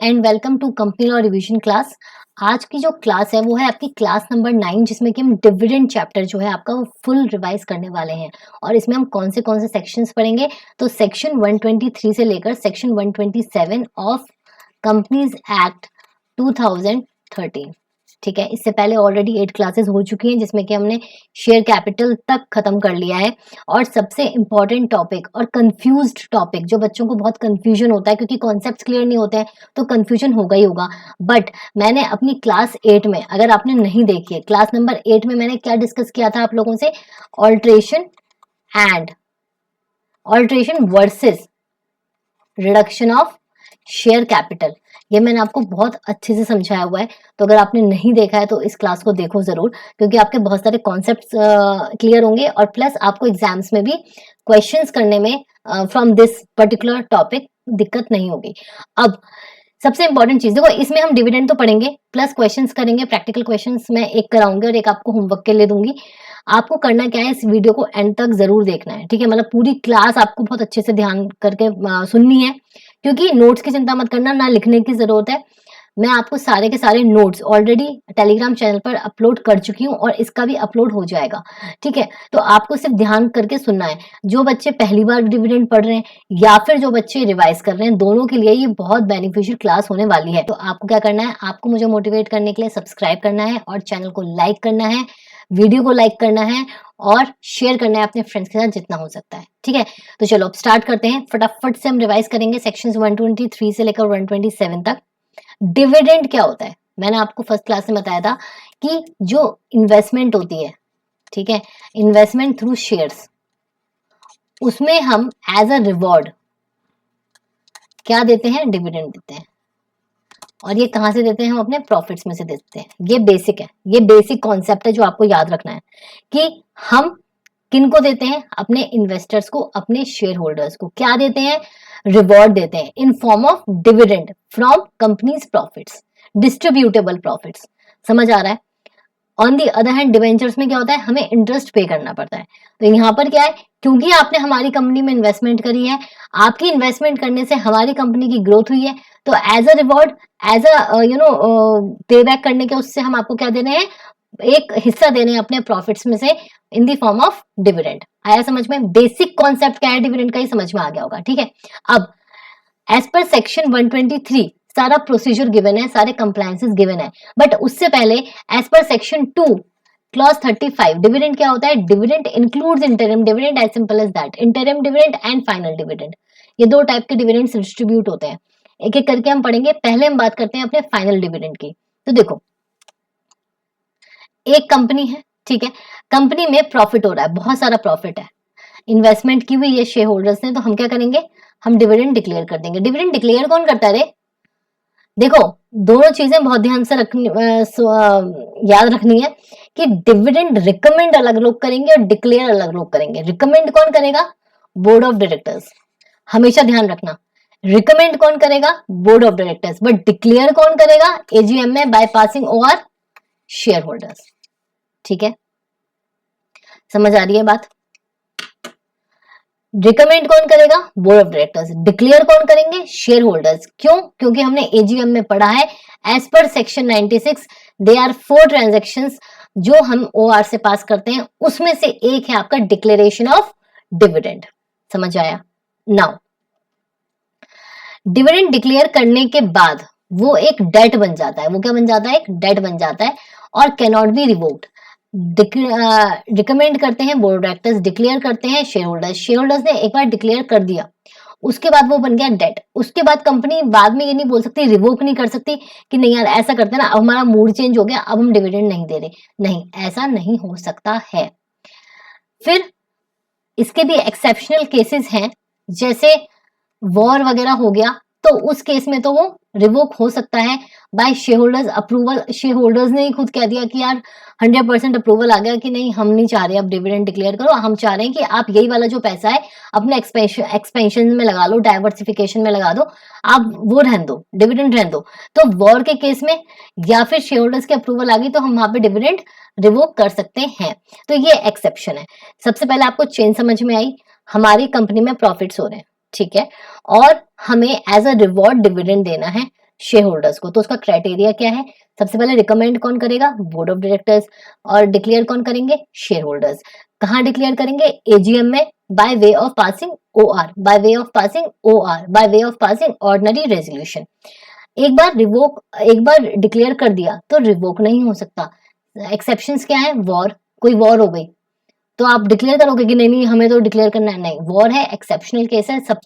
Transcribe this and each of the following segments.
And welcome to company law revision class. आज की जो क्लास है वो है आपकी क्लास नंबर 9, जिसमें कि हम डिविडेंड चैप्टर जो है आपका वो फुल रिवाइज करने वाले हैं। और इसमें हम कौन से सेक्शंस पढ़ेंगे, तो सेक्शन 123 से लेकर सेक्शन 127 ऑफ कंपनीज एक्ट 2013। ठीक है, इससे पहले ऑलरेडी 8 क्लासेस हो चुकी हैं जिसमें कि हमने शेयर कैपिटल तक खत्म कर लिया है। और सबसे इंपॉर्टेंट टॉपिक और कंफ्यूज्ड टॉपिक, जो बच्चों को बहुत कंफ्यूजन होता है क्योंकि कॉन्सेप्ट्स क्लियर नहीं होते हैं तो कंफ्यूजन होगा ही होगा। बट मैंने अपनी क्लास 8 में, अगर आपने नहीं देखी है, क्लास नंबर 8 में मैंने क्या डिस्कस किया था आप लोगों से, alteration versus reduction of share capital. ये मैंने आपको बहुत अच्छे से समझाया हुआ है, तो अगर आपने नहीं देखा है तो इस क्लास को देखो जरूर, क्योंकि आपके बहुत सारे कॉन्सेप्ट्स क्लियर होंगे और प्लस आपको एग्जाम्स में भी क्वेश्चंस करने में फ्रॉम दिस पर्टिकुलर टॉपिक दिक्कत नहीं होगी। अब सबसे इंपॉर्टेंट चीज देखो, इसमें हम डिविडेंड तो पढ़ेंगे प्लस क्वेश्चंस करेंगे, प्रैक्टिकल क्वेश्चंस मैं एक कराऊंगी और एक आपको होमवर्क के लिए दूंगी। आपको करना क्या है, इस वीडियो को एंड तक जरूर देखना है, ठीक है। मतलब पूरी क्लास आपको बहुत अच्छे से ध्यान करके सुननी है, क्योंकि नोट्स की चिंता मत करना, ना लिखने की जरूरत है। मैं आपको सारे के सारे नोट्स ऑलरेडी टेलीग्राम चैनल पर अपलोड कर चुकी हूँ और इसका भी अपलोड हो जाएगा, ठीक है। तो आपको सिर्फ ध्यान करके सुनना है। जो बच्चे पहली बार डिविडेंड पढ़ रहे हैं या फिर जो बच्चे रिवाइज कर रहे हैं, दोनों के लिए ये बहुत बेनिफिशियल क्लास होने वाली है। तो आपको क्या करना है, आपको मुझे मोटिवेट करने के लिए सब्सक्राइब करना है और चैनल को लाइक करना है, वीडियो को लाइक करना है और शेयर करना है अपने फ्रेंड्स के साथ जितना हो सकता है, ठीक है। तो चलो अब स्टार्ट करते हैं, फटाफट से हम रिवाइज करेंगे सेक्शंस 123 से लेकर 127 तक। डिविडेंड क्या होता है, मैंने आपको फर्स्ट क्लास में बताया था कि जो इन्वेस्टमेंट होती है, ठीक है, इन्वेस्टमेंट थ्रू शेयर्स, उसमें हम एज अ रिवॉर्ड क्या देते हैं, डिविडेंड देते हैं। और ये कहां से देते हैं, हम अपने प्रॉफिट्स में से देते हैं। ये बेसिक है, ये बेसिक कॉन्सेप्ट है जो आपको याद रखना है कि हम किनको देते हैं, अपने इन्वेस्टर्स को, अपने शेयर होल्डर्स को क्या देते हैं, रिवॉर्ड देते हैं in form of dividend from companies profits, distributable profits. समझ आ रहा है। On the other hand debentures में क्या होता है, हमें इंटरेस्ट पे करना पड़ता है। तो यहाँ पर क्या है, क्योंकि आपने हमारी कंपनी में इन्वेस्टमेंट करी है, आपकी इन्वेस्टमेंट करने से हमारी कंपनी की ग्रोथ हुई है, तो as a reward, as a pay back करने के, उससे हम आपको क्या दे रहे हैं, एक हिस्सा दे रहे हैं अपने प्रॉफिट्स में से इन दी फॉर्म ऑफ डिविडेंड। आया समझ में, बेसिक कॉन्सेप्ट क्या है डिविडेंड का, ही समझ में आ गया होगा, ठीक है। अब एज पर सेक्शन 123 सारा प्रोसीजर गिवन है, सारे कंप्लायंसेस गिवन है, बट उससे पहले as per section 2 clause 35 dividend क्या होता है, dividend includes interim dividend, as simple as that. Interim dividend and final dividend, ये दो टाइप के डिविडेंड्स डिस्ट्रीब्यूट होते हैं, एक एक करके हम पढ़ेंगे। पहले हम बात करते हैं अपने फाइनल डिविडेंड की। तो देखो, एक कंपनी है, ठीक है, कंपनी में प्रॉफिट हो रहा है, बहुत सारा प्रॉफिट है, इन्वेस्टमेंट की हुई है शेयर होल्डर्स ने, तो हम क्या करेंगे, हम डिविडेंड डिक्लेयर कर देंगे। डिविडेंड डिक्लेयर कौन करता है रे, देखो दोनों चीजें बहुत ध्यान से याद रखनी है कि डिविडेंड रिकमेंड अलग लोग करेंगे और डिक्लेयर अलग लोग करेंगे। रिकमेंड कौन करेगा, बोर्ड ऑफ डायरेक्टर्स, हमेशा ध्यान रखना। रिकमेंड कौन करेगा, board of directors, but declare कौन करेगा, एजीएम में by passing over share holders, ठीक है। समझ आ रही है बात। रिकमेंड कौन करेगा, बोर्ड ऑफ डायरेक्टर्स। डिक्लेयर कौन करेंगे, शेयर होल्डर्स। क्यों, क्योंकि हमने एजीएम में पढ़ा है as per section 96 they are 4 transactions जो हम ओआर से पास करते हैं, उसमें से एक है आपका डिक्लेरेशन ऑफ डिविडेंड। समझ आया। नाउ डिविडेंड डिक्लेयर करने के बाद वो एक डेट बन जाता है, वो क्या बन जाता है, एक डेट बन जाता है और कैनॉट बी रिवोक्ड। रिकमेंड करते हैं बोर्ड ऑफ डायरेक्टर्स, डिक्लेयर करते हैं शेयर होल्डर्स। शेयर होल्डर्स ने एक बार डिक्लेयर कर दिया, उसके बाद वो बन गया डेट। उसके बाद कंपनी बाद में ये नहीं बोल सकती, रिवोक नहीं कर सकती कि नहीं यार ऐसा करते ना, अब हमारा मूड चेंज हो गया, अब हम डिविडेंड नहीं दे रहे। नहीं, ऐसा नहीं हो सकता है। फिर इसके भी एक्सेप्शनल केसेस हैं, जैसे वॉर वगैरह हो गया, तो उस केस में तो वो रिवोक हो सकता है by shareholders approval. Shareholders ने ही खुद कह दिया कि यार 100% अप्रूवल आ गया कि नहीं, हम नहीं चाह रहे अब डिविडेंड डिक्लेयर करो, हम चाह रहे हैं कि आप यही वाला जो पैसा है अपने एक्सपेंशन में लगा लो, डाइवर्सिफिकेशन में लगा दो, आप वो रहन दो, डिविडेंड रहन दो। तो वॉर के केस में या फिर शेयर होल्डर्स की अप्रूवल आ गई तो हम वहां पे डिविडेंड रिवोक कर सकते हैं। तो ये एक्सेप्शन है। सबसे पहले आपको चेन समझ में आई, हमारी कंपनी में प्रॉफिट्स हो रहे हैं, ठीक है, और हमें एज अ रिवॉर्ड डिविडेंड देना है, शेयर होल्डर्स को। तो उसका क्राइटेरिया क्या है? सबसे पहले रिकमेंड कौन करेगा? Board of directors. और डिक्लेयर कौन करेंगे? Share holders. कहाँ डिक्लेयर करेंगे? एजीएम में, bye way of passing OR, bye way of passing OR, bye way of passing ordinary resolution. एक बार डिक्लेयर कर दिया तो रिवोक नहीं हो सकता। एक्सेप्शंस क्या है? वॉर, कोई वॉर हो गई तो आप डिक्लेयर करोगे कि नहीं नहीं हमें तो डिक्लेयर करना है? नहीं, वॉर है, एक्सेप्शनल केस है, सब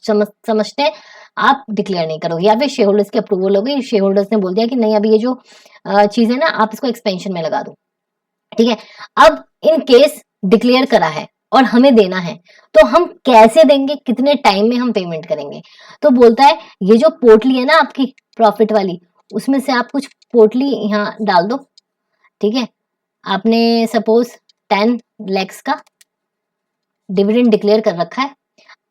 समझते हैं, आप डिक्लेयर नहीं करोगे। या फिर शेयर होल्डर्स की अप्रूवल हो गई, शेयर होल्डर्स ने बोल दिया कि नहीं अभी ये जो चीज है ना आप इसको एक्सपेंशन में लगा दो, ठीक है। अब इन केस डिक्लेयर करा है और हमें देना है तो हम कैसे देंगे, कितने टाइम में हम पेमेंट करेंगे? तो बोलता है ये जो पोटली है ना आपकी प्रॉफिट वाली, उसमें से आप कुछ पोटली यहाँ डाल दो, ठीक है। आपने सपोज 10 lakhs का डिविडेंड डिक्लेयर कर रखा है।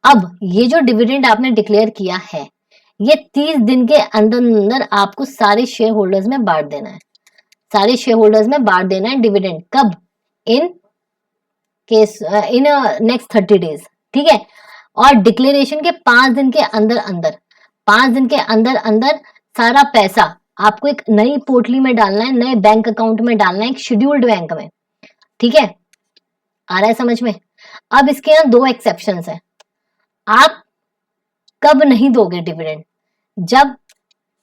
अब ये जो डिविडेंड आपने डिक्लेयर किया है ये 30 दिन के अंदर अंदर आपको सारे शेयर होल्डर्स में बांट देना है। सारे शेयर होल्डर्स में बांट देना है डिविडेंड। कब? इन नेक्स्ट 30 डेज, ठीक है। और डिक्लेरेशन के 5 दिन के अंदर अंदर, 5 दिन के अंदर अंदर सारा पैसा आपको एक नई पोर्टली में डालना है, नए बैंक अकाउंट में डालना है, एक शेड्यूल्ड बैंक में, ठीक है। आ रहा है समझ में? अब इसके यहाँ 2 एक्सेप्शंस है। आप कब नहीं दोगे डिविडेंड? जब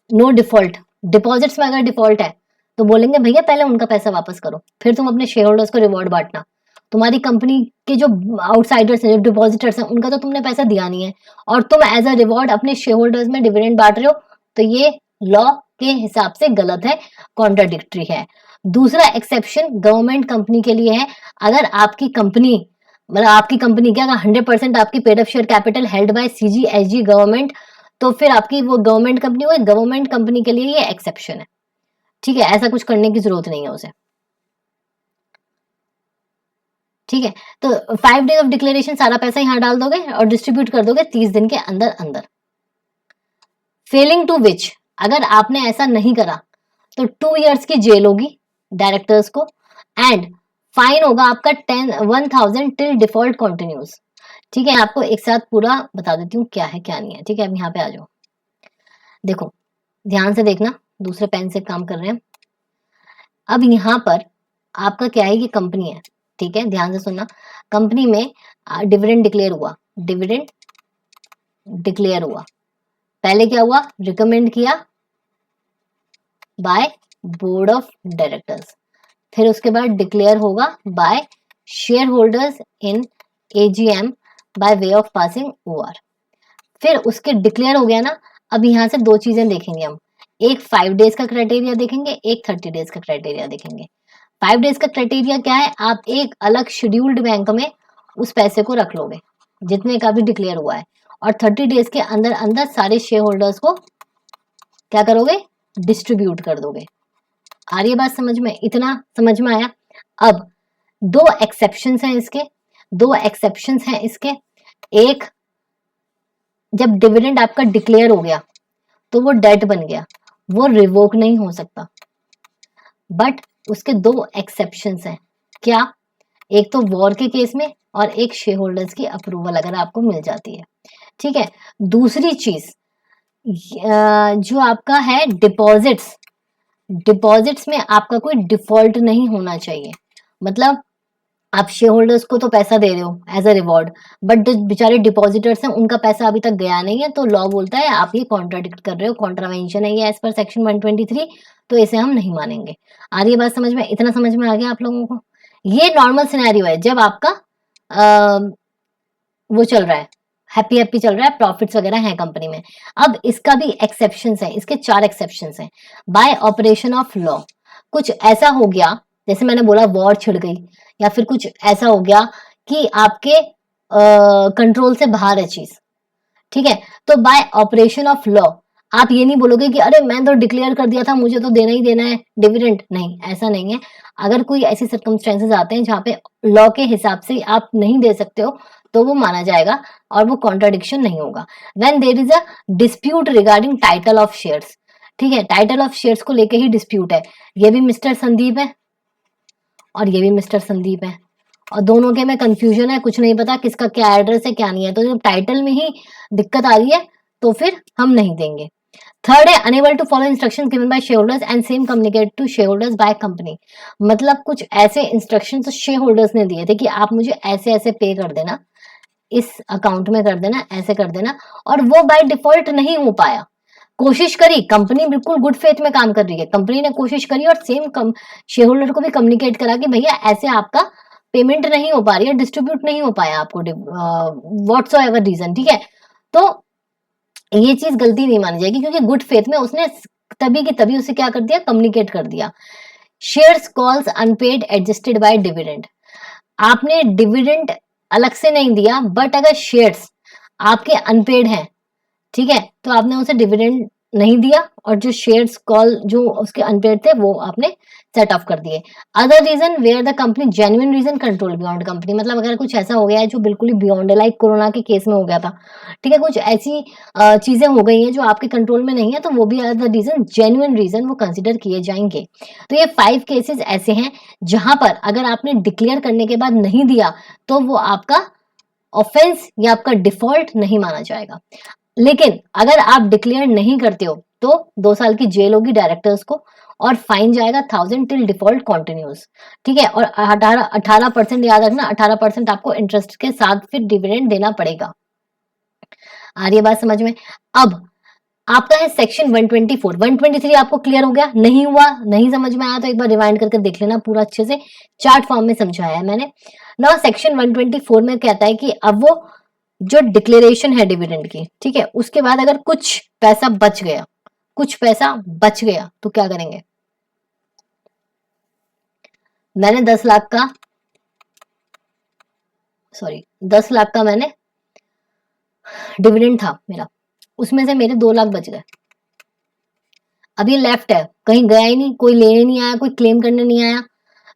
नो डिफॉल्ट, डिपॉजिट्स में अगर डिफॉल्ट है तो बोलेंगे भैया पहले उनका पैसा वापस करो, फिर तुम अपने शेयर होल्डर्स को रिवॉर्ड बांटना। तुम्हारी कंपनी के जो आउटसाइडर्स हैं, जो डिपॉजिटर्स हैं, उनका तो तुमने पैसा दिया नहीं है और तुम एज अ रिवॉर्ड अपने शेयर होल्डर्स में डिविडेंड बांट रहे हो, तो ये लॉ के हिसाब से गलत है, कॉन्ट्राडिक्टरी है। दूसरा एक्सेप्शन गवर्नमेंट कंपनी के लिए है। अगर आपकी कंपनी मतलब आपकी कंपनी क्या 100% आपकी paid up share capital held by CGSG government, तो फिर आपकी वो गवर्नमेंट कंपनी हो, गवर्नमेंट कंपनी के लिए ये एक्सेप्शन है, ठीक है। ऐसा कुछ करने की जरूरत नहीं है उसे, ठीक है। तो 5 डेज ऑफ डिक्लेरेशन, सारा पैसा यहाँ डाल दोगे और डिस्ट्रीब्यूट कर दोगे 30 दिन के अंदर अंदर। फेलिंग टू विच, अगर आपने ऐसा नहीं करा तो 2 इयर्स की जेल होगी डायरेक्टर्स को एंड फाइन होगा आपका 10,000 टिल डिफॉल्ट कंटिन्यूज, ठीक है। आपको एक साथ पूरा बता देती हूँ क्या है क्या नहीं है, ठीक है। अब यहाँ पे आ जाओ, देखो ध्यान से देखना, दूसरे पेन से काम कर रहे हैं। अब यहाँ पर आपका क्या है, ये कंपनी है, ठीक है, ध्यान से सुनना। कंपनी में डिविडेंड डिक्लेयर हुआ, डिविडेंड डिक्लेयर हुआ, पहले क्या हुआ, रिकमेंड किया बाय बोर्ड ऑफ डायरेक्टर्स, फिर उसके बाद डिक्लेयर होगा by shareholders in AGM by way of passing OR. फिर उसके डिक्लेयर हो गया ना, अब यहाँ से 2 चीजें देखेंगे हम, एक 5 डेज का क्राइटेरिया देखेंगे, एक 30 डेज का क्राइटेरिया देखेंगे। 5 डेज का क्राइटेरिया क्या है, आप एक अलग शेड्यूल्ड बैंक में उस पैसे को रख लोगे जितने का भी डिक्लेयर हुआ है, और 30 डेज के अंदर अंदर सारे शेयर होल्डर्स को क्या करोगे, डिस्ट्रीब्यूट कर दोगे। आ रही है बात समझ में? इतना समझ में आया? अब 2 एक्सेप्शंस हैं इसके, 2 एक्सेप्शंस हैं इसके। एक, जब डिविडेंड आपका डिक्लेयर हो गया तो वो डेट बन गया, वो रिवोक नहीं हो सकता। बट उसके 2 एक्सेप्शंस हैं। क्या? एक तो वॉर के केस में और एक शेयर होल्डर्स की अप्रूवल अगर आपको मिल जाती है, ठीक है। दूसरी चीज जो आपका है डिपॉजिट्स, डिपॉजिट्स में आपका कोई डिफॉल्ट नहीं होना चाहिए। मतलब आप शेयर होल्डर्स को तो पैसा दे रहे हो एज अ रिवॉर्ड, बट जो बेचारे डिपॉजिटर्स हैं उनका पैसा अभी तक गया नहीं है, तो लॉ बोलता है आप ये कॉन्ट्राडिक्ट कर रहे हो, कॉन्ट्रावेंशन है ये एज पर सेक्शन 123, तो इसे हम नहीं मानेंगे। आ रही है बात समझ में? इतना समझ में आ गया आप लोगों को? ये नॉर्मल सिनेरियो है जब आपका वो चल रहा है, हैप्पी हैप्पी चल रहा है, प्रॉफिट्स वगैरह हैं कंपनी में। अब इसका भी एक्सेप्शंस है, इसके 4 एक्सेप्शंस हैं। बाय ऑपरेशन ऑफ लॉ, कुछ ऐसा हो गया जैसे मैंने बोला वॉर छिड़ गई, या फिर कुछ ऐसा हो गया कि आपके कंट्रोल से बाहर है चीज, ठीक है। तो बाय ऑपरेशन ऑफ लॉ आप ये नहीं बोलोगे कि अरे मैं तो डिक्लेयर कर दिया था मुझे तो देना ही देना है डिविडेंड, नहीं, ऐसा नहीं है। अगर कोई ऐसी सर्कमस्टेंसेस आते हैं जहाँ पे लॉ के हिसाब से आप नहीं दे सकते हो तो वो माना जाएगा और वो कॉन्ट्राडिक्शन नहीं होगा। When there is a dispute regarding title of shares, ठीक है, टाइटल ऑफ शेयर्स को लेके ही डिस्प्यूट है। ये भी मिस्टर संदीप है और ये भी मिस्टर संदीप है, और दोनों के में कंफ्यूजन है, कुछ नहीं पता किसका क्या एड्रेस है क्या नहीं है। तो जब टाइटल में ही दिक्कत आ रही है तो फिर हम नहीं देंगे। थर्ड है unable to follow instructions given by shareholders and same communicate to shareholders by company. मतलब कुछ ऐसे इंस्ट्रक्शंस शेयर होल्डर्स ने दिए थे कि आप मुझे ऐसे ऐसे पे कर देना, इस अकाउंट में कर देना, ऐसे कर देना, और वो बाय डिफॉल्ट नहीं हो पाया। कोशिश करी, कंपनी बिल्कुल गुड फेथ में काम कर रही है, कंपनी ने कोशिश करी और सेम शेयर होल्डर को भी कम्युनिकेट करा कि भैया ऐसे आपका पेमेंट नहीं हो पा रही है, डिस्ट्रीब्यूट नहीं हो पाया आपको, व्हाट्सोएवर रीजन, ठीक है। तो ये चीज गलती नहीं मानी जाएगी, क्योंकि गुड फेथ में उसने तभी की तभी उसे क्या कर दिया, कम्युनिकेट कर दिया। Shares calls unpaid adjusted by dividend. आपने डिविडेंड अलग से नहीं दिया, बट अगर शेयर्स आपके अनपेड हैं, ठीक है, तो आपने उसे डिविडेंड नहीं दिया, और जो शेयर्स कॉल जो उसके अनपेड थे वो आपने सेट ऑफ कर दिए। Other reason where the company genuine reason control beyond company. मतलब अगर कुछ ऐसा हो गया है जो बिल्कुल ही बियॉन्ड है, लाइक कोरोना के केस में हो गया था, ठीक है, कुछ ऐसी चीजें हो गई हैं जो आपके कंट्रोल में नहीं है, तो वो भी as the reason, genuine reason वो कंसिडर किए जाएंगे। तो ये 5 केसेस ऐसे हैं जहां पर अगर आपने डिक्लेयर करने के बाद नहीं दिया तो वो आपका ऑफेंस या आपका डिफॉल्ट नहीं माना जाएगा। लेकिन अगर आप डिक्लेयर नहीं करते हो तो 2 साल की जेल होगी डायरेक्टर्स को, और फाइन जाएगा 1000 टिल डिफॉल्ट कंटिन्यूस, ठीक है। और 18% याद रखना, 18% आपको इंटरेस्ट के साथ फिर डिविडेंड देना पड़ेगा। आ रही है बात समझ में? अब आपका है सेक्शन 124, 123 आपको क्लियर हो गया? नहीं हुआ, नहीं समझ में आया तो एक बार रिवाइंड करके देख लेना, पूरा अच्छे से चार्ट फॉर्म में समझाया है मैंने। नाउ सेक्शन 124 में कहता है कि अब वो जो डिक्लेरेशन है डिविडेंड की, ठीक है, उसके बाद अगर कुछ पैसा बच गया, कुछ पैसा बच गया तो क्या करेंगे? मैंने 10 लाख का, सॉरी 10 लाख का मैंने डिविडेंड था मेरा, उसमें से मेरे 2 लाख बच गए। अब ये लेफ्ट है, कहीं गया ही नहीं, कोई लेने नहीं आया, कोई क्लेम करने नहीं आया,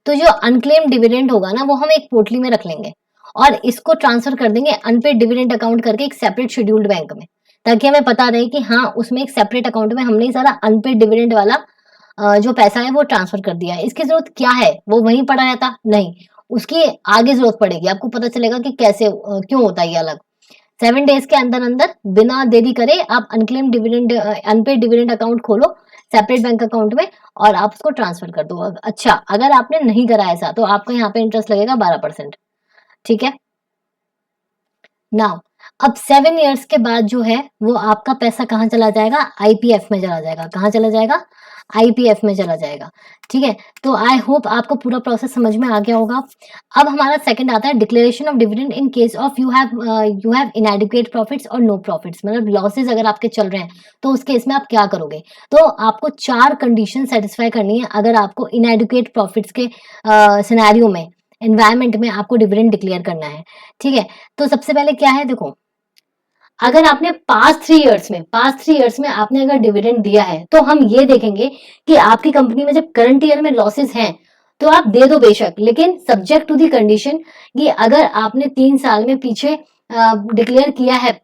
तो जो अनक्लेम डिविडेंड होगा ना वो हम एक पोटली में रख लेंगे और इसको ट्रांसफर कर देंगे अनपेड डिविडेंड अकाउंट करके एक सेपरेट शेड्यूल्ड बैंक में, ताकि हमें पता रहे कि हाँ उसमें एक सेपरेट अकाउंट में हमने सारा अनपेड डिविडेंड वाला जो पैसा है वो ट्रांसफर कर दिया है। इसकी जरूरत क्या है, वो वहीं पड़ा रहता नहीं, उसकी आगे जरूरत पड़ेगी, आपको पता चलेगा कि कैसे क्यों होता है ये अलग। 7 डेज के अंदर अंदर बिना देरी करे आप unclaim dividend unpaid dividend account खोलो सेपरेट बैंक अकाउंट में और आप उसको ट्रांसफर कर दो। अच्छा, अगर आपने नहीं करा ऐसा तो आपको यहाँ पे इंटरेस्ट लगेगा 12%, ठीक है। नाउ अब 7 इयर्स के बाद जो है वो आपका पैसा कहाँ चला जाएगा? आईपीएफ में चला जाएगा। कहाँ चला जाएगा? आईपीएफ में चला जाएगा, ठीक है। तो आई होप आपको पूरा प्रोसेस समझ में आ गया होगा। अब हमारा सेकंड आता है declaration of dividend in case of you have इनएडिक्वेट profits और नो प्रॉफिट्स। मतलब लॉसेस अगर आपके चल रहे हैं तो उस केस में आप क्या करोगे? तो आपको 4 कंडीशन सेटिस्फाई करनी है अगर आपको इनएडिक्वेट प्रॉफिट्स के सिनेरियो में, एनवायरमेंट में आपको डिविडेंड डिक्लेयर करना है, ठीक है। तो सबसे पहले क्या है, देखो, अगर आपने पास्ट 3 इयर्स में आपने अगर डिविडेंड दिया है तो हम ये देखेंगे कि आपकी कंपनी में जब करंट ईयर में लॉसेस हैं तो आप दे दो बेशक, लेकिन सब्जेक्ट टू दी कंडीशन कि अगर आपने 3 साल में पीछे डिक्लेयर किया है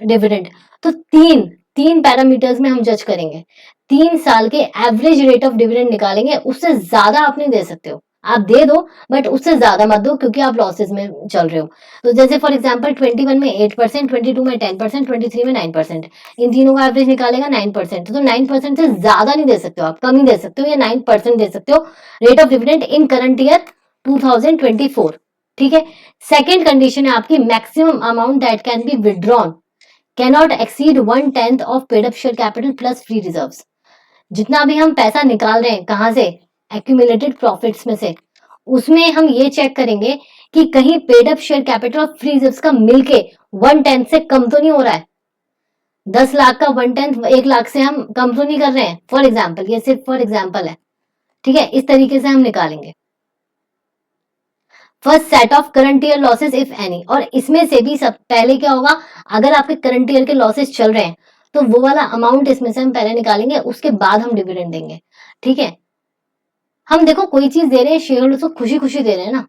डिविडेंड तो तीन पैरामीटर्स में हम जज करेंगे। 3 साल के एवरेज रेट ऑफ डिविडेंड निकालेंगे, उससे ज्यादा आप नहीं दे सकते हो, आप दे दो बट उससे ज्यादा मत दो क्योंकि आप लॉसेस में चल रहे हो। तो जैसे फॉर एग्जांपल 21 में 8%, 22 में 10%, 23 में 9%, इन तीनों का एवरेज निकालेगा 9%। तो 9% से ज्यादा नहीं दे सकते हो आप, कम ही दे सकते हो, या 9% दे सकते हो rate of dividend in current year 2024, ठीक है। सेकेंड कंडीशन है आपकी maximum amount that can be withdrawn cannot exceed 1/10 of paid up share capital plus free reserves. जितना भी हम पैसा निकाल रहे हैं, कहां से? एक्यूमुलेटेड प्रॉफिट्स में से, उसमें हम ये चेक करेंगे कि कहीं पेड अप शेयर कैपिटल और फ्री रिजर्व्स का मिलके 1/10 से कम तो नहीं हो रहा है। 10 लाख का 1/10 1 लाख से हम कम तो नहीं कर रहे हैं, फॉर एग्जाम्पल, ये सिर्फ फॉर एग्जाम्पल है, ठीक है। इस तरीके से हम निकालेंगे। First set of current year losses if any, और इसमें से भी सब पहले क्या होगा, अगर आपके करंट ईयर के लॉसेस चल रहे हैं तो वो वाला अमाउंट इसमें से हम पहले निकालेंगे, उसके बाद हम डिविडेंड देंगे, ठीक है। हम देखो कोई चीज दे रहे हैं शेयर होल्डर्स को, खुशी खुशी दे रहे हैं ना,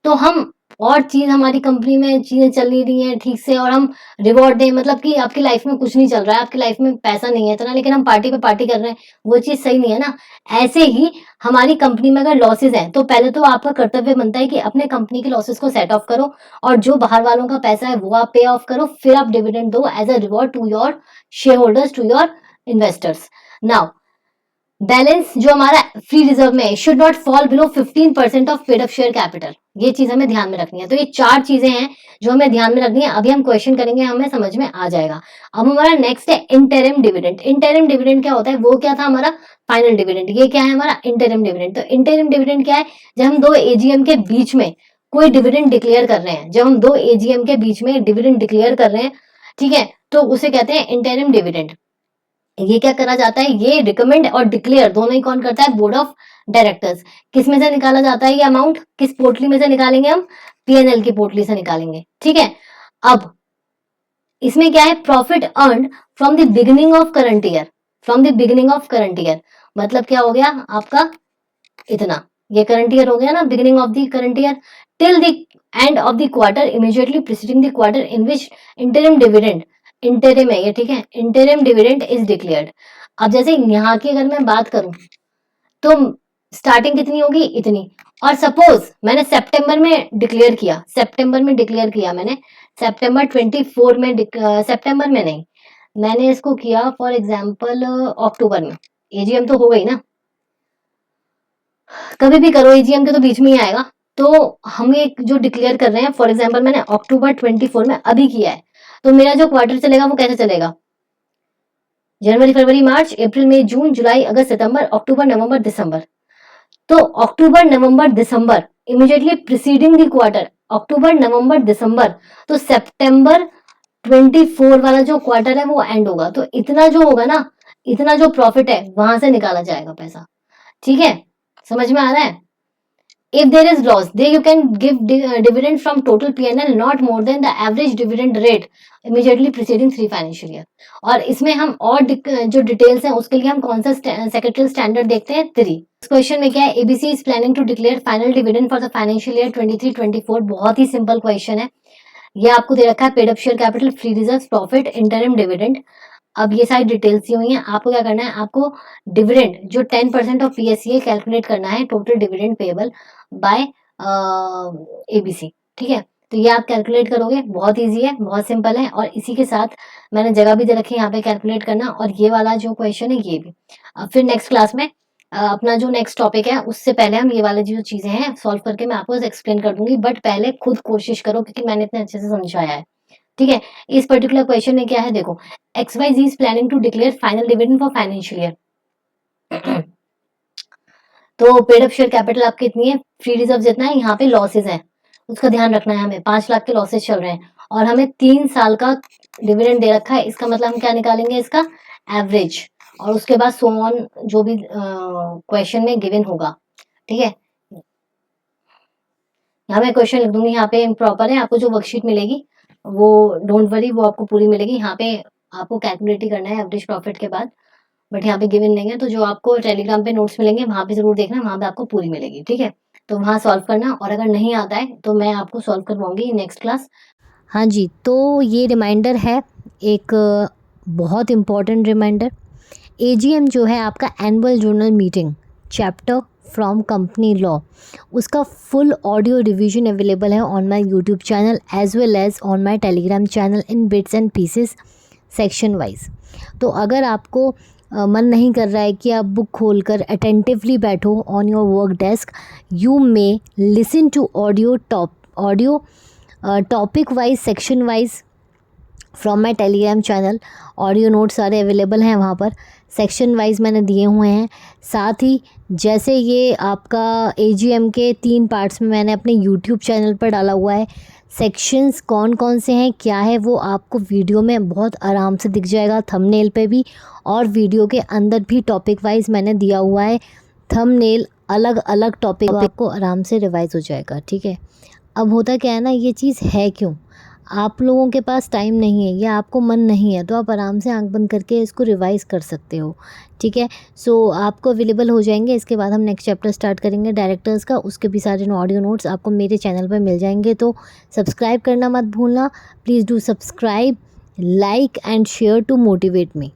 तो हम और चीज हमारी कंपनी में चीजें चल नहीं रही हैं ठीक से और हम रिवॉर्ड दें, मतलब कि आपकी लाइफ में कुछ नहीं चल रहा है, आपकी लाइफ में पैसा नहीं है इतना, लेकिन हम पार्टी पे पार्टी कर रहे हैं, वो चीज सही नहीं है ना। ऐसे ही हमारी कंपनी में अगर लॉसेस हैं तो पहले तो आपका कर्तव्य बनता है कि अपने कंपनी के लॉसेस को सेट ऑफ करो और जो बाहर वालों का पैसा है वो आप पे ऑफ करो, फिर आप डिविडेंड दो as a reward to your shareholders, to your investors. Now balance जो हमारा फ्री रिजर्व में should not fall below 15% of paid up share capital, ये चीज हमें ध्यान में रखनी है। तो ये 4 चीजें हैं जो हमें ध्यान में रखनी है। अभी हम क्वेश्चन करेंगे, हमें समझ में आ जाएगा। अब हमारा नेक्स्ट है इंटरिम डिविडेंड। इंटरिम डिविडेंड क्या होता है? वो क्या था हमारा फाइनल डिविडेंड, ये क्या है हमारा इंटरिम डिविडेंड। तो इंटरिम डिविडेंड क्या है? जब हम 2 एजीएम के बीच में कोई डिविडेंड डिक्लेयर कर रहे हैं, जब हम 2 एजीएम के बीच में डिविडेंड डिक्लेयर कर रहे हैं, ठीक है, तो उसे कहते हैं इंटरिम डिविडेंड। ये क्या करा जाता है? ये रिकमेंड और डिक्लेयर दोनों ही कौन करता है? Board of directors. किस में से निकाला जाता है ये अमाउंट? किस पोटली में से निकालेंगे हम? पीएनएल की पोटली से निकालेंगे, ठीक है। अब इसमें क्या है? Profit earn from the beginning of current year. From the beginning of current year मतलब क्या हो गया आपका? इतना, ये करंट ईयर हो गया ना, beginning of the current year, till the end of the quarter immediately preceding the quarter in which interim dividend, interim है ये, ठीक है, इंटरिम डिविडेंड इज डिक्लेयर्ड। अब जैसे यहाँ की अगर मैं बात करूं तो स्टार्टिंग कितनी होगी? इतनी। और सपोज मैंने सितंबर में डिक्लेयर किया, सितंबर में डिक्लेयर किया मैंने, सितंबर 24 में, सितंबर में नहीं, मैंने इसको किया फॉर एग्जांपल अक्टूबर में। एजीएम तो हो गई ना, कभी भी करो एजीएम के तो बीच में ही आएगा। तो हम ये जो डिक्लेयर कर रहे हैं, फॉर एग्जांपल मैंने अक्टूबर 24 में अभी किया है, तो मेरा जो क्वार्टर चलेगा वो कैसे चलेगा? जनवरी, फरवरी, मार्च, अप्रैल, मई, जून, जुलाई, अगस्त, सितंबर, अक्टूबर, नवंबर, दिसंबर। तो अक्टूबर, नवंबर, दिसंबर इमीडिएटली प्रीसीडिंग द क्वार्टर, अक्टूबर, नवंबर, दिसंबर, तो सितंबर 24 वाला जो क्वार्टर है वो एंड होगा। तो इतना जो होगा ना, इतना जो प्रॉफिट है वहां से निकाला जाएगा पैसा, ठीक है, समझ में आ रहा है? If there is loss, then you can give dividend from total P&L not more than the average dividend rate immediately preceding 3 financial year। और इसमें हम और जो डिटेल्स हैं उसके लिए हम कौन सा सेक्रेटरी स्टैंडर्ड देखते हैं? 3। इस क्वेश्चन में क्या है? ABC is planning to declare final dividend for the financial year 23-24। बहुत ही सिंपल क्वेश्चन है। ये आपको दे रखा है paid up share capital, free reserve, profit, interim dividend. अब ये सारी डिटेल्स दी हुई हैं। आपको क्या करना है? आपको डिविडेंड जो 10% ऑफ पीएससीए कैलकुलेट करना है, total dividend payable by ABC, ठीक है। तो ये आप कैलकुलेट करोगे, बहुत इजी है, बहुत सिंपल है। और इसी के साथ मैंने जगह भी दे रखी है यहाँ पे कैलकुलेट करना, और ये वाला जो क्वेश्चन है ये भी। अब फिर नेक्स्ट क्लास में अपना जो नेक्स्ट टॉपिक है उससे पहले हम ये वाली जो चीजें हैं सॉल्व करके मैं आपको एक्सप्लेन कर दूंगी, बट पहले खुद कोशिश करो क्योंकि मैंने इतने अच्छे से समझाया है, ठीक है। इस पर्टिकुलर क्वेश्चन में क्या है देखो, XYZ is planning to declare final dividend for financial year. तो पेड अप शेयर कैपिटल आपकी इतनी है, फ्री रिजर्व जितना है, यहाँ पे लॉसेज है उसका ध्यान रखना है हमें। 5 लाख के लॉसेज चल रहे हैं और हमें 3 साल का डिविडेंड दे रखा है। इसका मतलब हम क्या निकालेंगे? इसका एवरेज, और उसके बाद सो ऑन जो भी क्वेश्चन में गिवन होगा, ठीक है। यहाँ मैं क्वेश्चन लिख दूंगी, यहाँ पे इम्प्रॉपर है। आपको जो वर्कशीट मिलेगी वो डोंट वरी, वो आपको पूरी मिलेगी। यहाँ पे आपको कैलकुलेट ही करना है एवरेज प्रॉफिट के बाद, बट यहाँ पे गिवन नहीं है। तो जो आपको टेलीग्राम पे नोट्स मिलेंगे वहां पे जरूर देखना, वहां पे आपको पूरी मिलेगी, ठीक है। तो वहां सॉल्व करना, और अगर नहीं आता है तो मैं आपको सॉल्व करवाऊंगी नेक्स्ट क्लास। हाँ जी, तो ये रिमाइंडर है, एक बहुत इम्पॉर्टेंट रिमाइंडर। एजीएम जो है आपका annual general meeting chapter from company law, उसका फुल ऑडियो रिवीजन अवेलेबल है on my YouTube channel as well as on my Telegram channel in bits and pieces section wise. तो अगर आपको मन नहीं कर रहा है कि आप बुक खोलकर अटेंटिवली बैठो on your work desk, you may listen to audio topic wise, section wise from my Telegram channel. Audio notes सारे अवेलेबल हैं वहाँ पर, सेक्शन वाइज मैंने दिए हुए हैं। साथ ही जैसे ये आपका एजीएम के 3 पार्ट्स में मैंने अपने यूट्यूब चैनल पर डाला हुआ है, सेक्शंस कौन कौन से हैं क्या है वो आपको वीडियो में बहुत आराम से दिख जाएगा, थंबनेल पे भी, और वीडियो के अंदर भी टॉपिक वाइज मैंने दिया हुआ है थंबनेल, अलग अलग टॉपिक, आपको आराम से रिवाइज हो जाएगा, ठीक है। अब होता क्या है ना, ये चीज़ है क्यों, आप लोगों के पास टाइम नहीं है या आपको मन नहीं है, तो आप आराम से आंख बंद करके इसको रिवाइज कर सकते हो, ठीक है। सो आपको अवेलेबल हो जाएंगे। इसके बाद हम नेक्स्ट चैप्टर स्टार्ट करेंगे डायरेक्टर्स का, उसके भी सारे ऑडियो नोट्स आपको मेरे चैनल पर मिल जाएंगे। तो सब्सक्राइब करना मत भूलना, please do subscribe, like and share to motivate me.